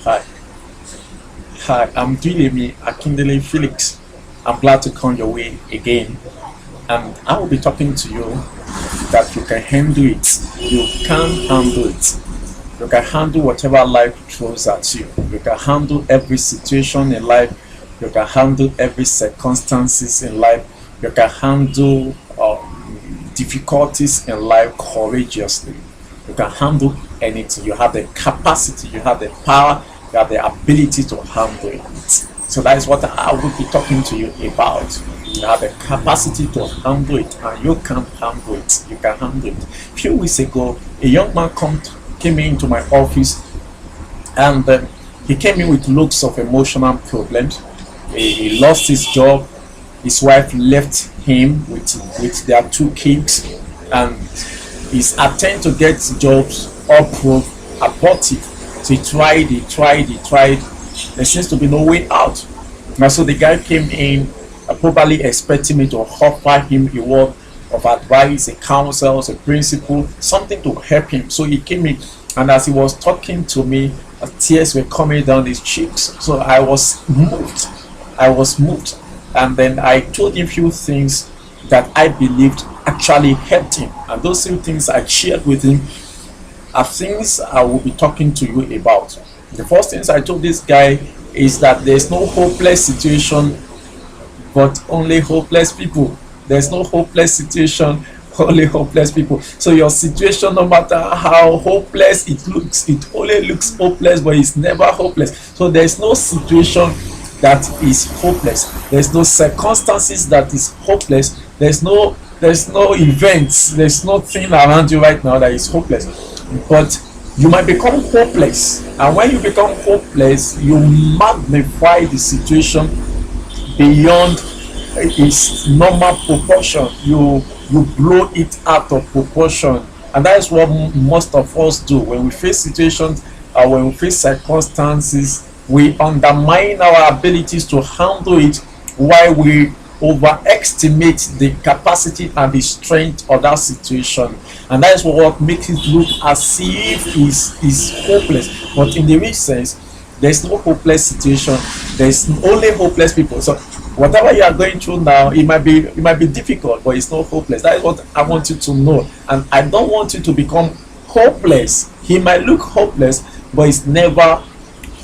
Hi. Hi, I'm Duyilemi, Akindele, Felix. I'm glad to come your way again. And I will be talking to you that you can handle it. You can handle it. You can handle whatever life throws at you. You can handle every situation in life. You can handle every circumstances in life. You can handle difficulties in life courageously. You can handle anything. You have the capacity, you have the power, you have the ability to handle it. So that is what I will be talking to you about. You have the capacity to handle it, and you can handle it. You can handle it. A few weeks ago, a young man came into my office, and he came in with loads of emotional problems. He lost his job. His wife left him with their two kids, and his attempt to get jobs all proved abortive. So he tried. There seems to be no way out. And so the guy came in, probably expecting me to offer him a word of advice, a counsel, a principle, something to help him. So he came in, and as he was talking to me, tears were coming down his cheeks. So I was moved. And then I told him a few things that I believed actually helped him. And those few things I shared with him are things I will be talking to you about. The first things I told this guy is that there's no hopeless situation, but only hopeless people. There's no hopeless situation, only hopeless people. So your situation, no matter how hopeless it looks, it only looks hopeless, but it's never hopeless. So there's no situation that is hopeless. There's no circumstances that is hopeless. There's no events. There's nothing around you right now that is hopeless. But you might become hopeless, and when you become hopeless, you magnify the situation beyond its normal proportion. You blow it out of proportion, and that is what most of us do when we face situations or when we face circumstances. We undermine our abilities to handle it, while we overestimate the capacity and the strength of that situation, and that is what makes it look as if it's hopeless. But in the real sense, there's no hopeless situation. There's only hopeless people. So whatever you are going through now, it might be difficult, but it's not hopeless. That is what I want you to know, and I don't want you to become hopeless. He might look hopeless, but it's never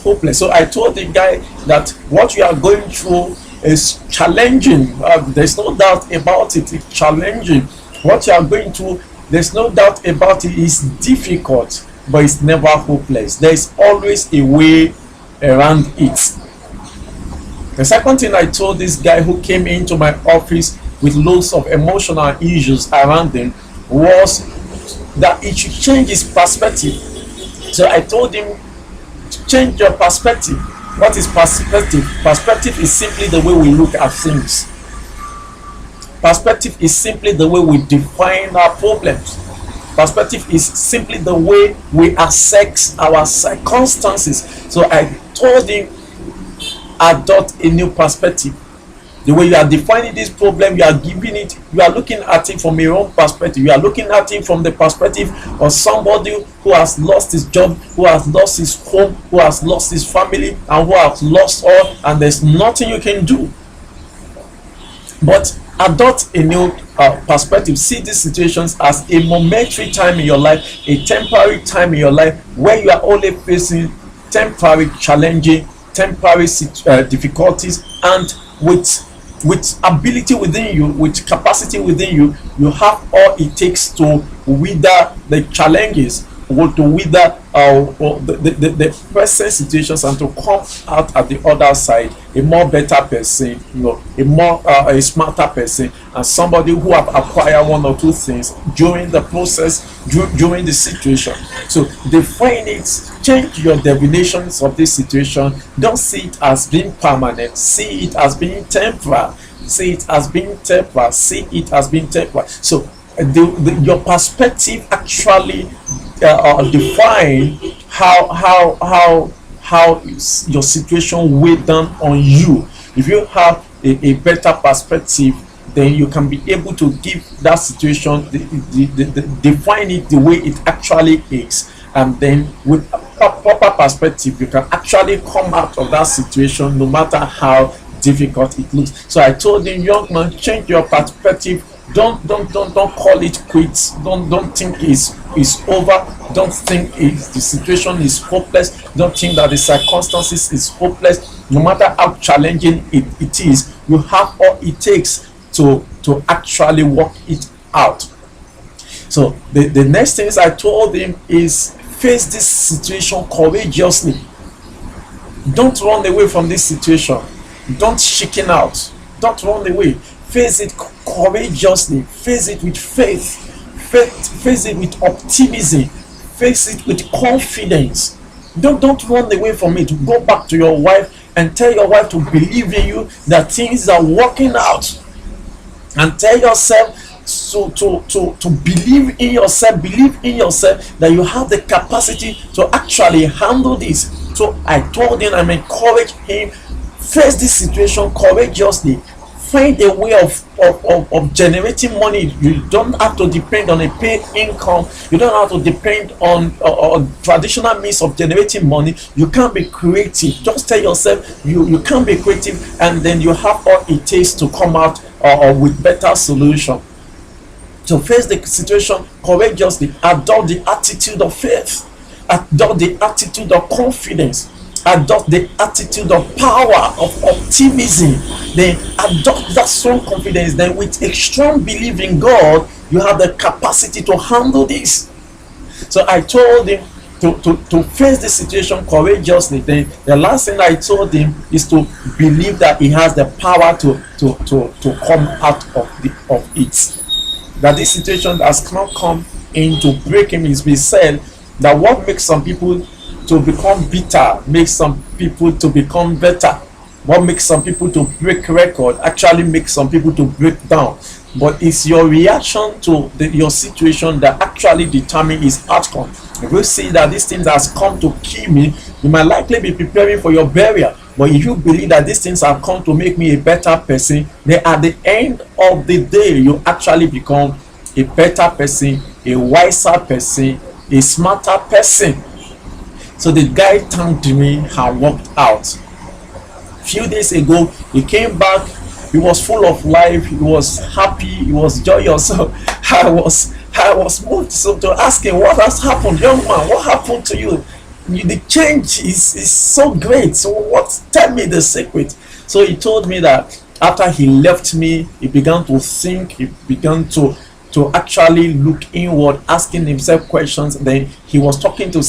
hopeless. So I told the guy that what you are going through is challenging. There's no doubt about it. It's challenging. What you are going through, there's no doubt about it. It's difficult, but it's never hopeless. There's always a way around it. The second thing I told this guy who came into my office with loads of emotional issues around him was that it should change his perspective. So I told him, change your perspective. What is perspective? Perspective is simply the way we look at things. Perspective is simply the way we define our problems. Perspective is simply the way we assess our circumstances. So I told him, adopt a new perspective. The way you are defining this problem, you are looking at it from your own perspective. You are looking at it from the perspective of somebody who has lost his job, who has lost his home, who has lost his family, and who has lost all, and there's nothing you can do. But adopt a new perspective. See these situations as a momentary time in your life, a temporary time in your life, where you are only facing temporary challenging, temporary difficulties, and with ability within you, with capacity within you, you have all it takes to wither the challenges, or to wither the present situations, and to come out at the other side a more better person, a smarter person, and somebody who have acquired one or two things during the process, during the situation. So define it, change your definitions of this situation. Don't see it as being permanent, see it as being temporary. See it as being temporary. See it as being temporary. So your perspective actually define how your situation weigh down on you. If you have a better perspective, then you can be able to give that situation, define it the way it actually is, and then with proper perspective, you can actually come out of that situation no matter how difficult it looks. So I told him, young man, change your perspective. Don't call it quits. Don't think it's over. Don't think the situation is hopeless. Don't think that the circumstances is hopeless. No matter how challenging it is, you have all it takes to actually work it out. So the next things I told him is, face this situation courageously. Don't run away from this situation. Don't chicken out. Don't run away. Face it courageously. Face it with faith. Face it with optimism. Face it with confidence. Don't run away from it. Go back to your wife and tell your wife to believe in you, that things are working out. And tell yourself to believe in yourself. Believe in yourself that you have the capacity to actually handle this. So I told him, I'm encouraging him, face this situation courageously. Find a way of generating money. You don't have to depend on a paid income. You don't have to depend on traditional means of generating money. You can be creative. Just tell yourself you can be creative, and then you have all it takes to come out with better solution. To face the situation courageously, adopt the attitude of faith, adopt the attitude of confidence, adopt the attitude of power, of optimism. Then adopt that strong confidence. Then with a strong belief in God, you have the capacity to handle this. So I told him to face the situation courageously. Then the last thing I told him is to believe that he has the power to come out of it. That this situation has not come in to break him. Is we said that what makes some people to become bitter makes some people to become better. What makes some people to break record actually makes some people to break down. But it's your reaction to your situation that actually determines its outcome. If you see that this thing has come to kill me, you might likely be preparing for your burial. But if you believe that these things have come to make me a better person, then at the end of the day, you actually become a better person, a wiser person, a smarter person. So the guy thanked me and walked out. A few days ago, he came back. He was full of life. He was happy. He was joyous. So I was moved to ask him, what has happened, young man? What happened to you? The change is so great. So tell me the secret. So he told me that after he left me, he began to think. He began to actually look inward, asking himself questions. Then he was talking to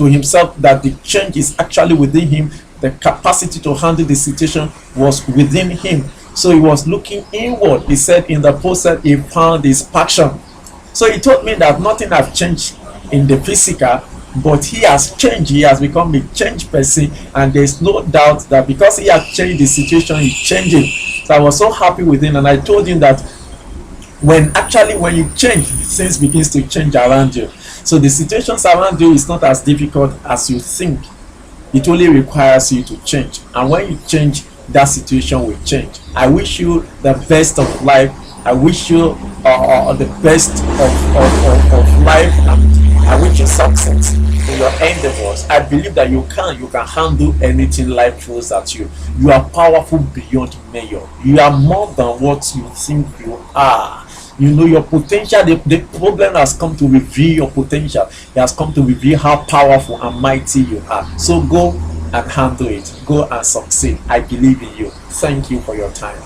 himself that the change is actually within him. The capacity to handle the situation was within him. So he was looking inward. He said in the process he found his passion. So he told me that nothing has changed in the physical, but he has changed. He has become a changed person, and there's no doubt that because he has changed the situation, he's changing. So I was so happy with him, and I told him that when you change, things begins to change around you. So the situations around you is not as difficult as you think. It only requires you to change, and when you change, that situation will change. I wish you the best of life. I wish you the best of life, and I wish you success in your endeavors. I believe that you can handle anything life throws at you. You are powerful beyond measure. You are more than what you think you are. You know your potential. The problem has come to reveal your potential. It has come to reveal how powerful and mighty you are. So go and handle it. Go and succeed. I believe in you. Thank you for your time.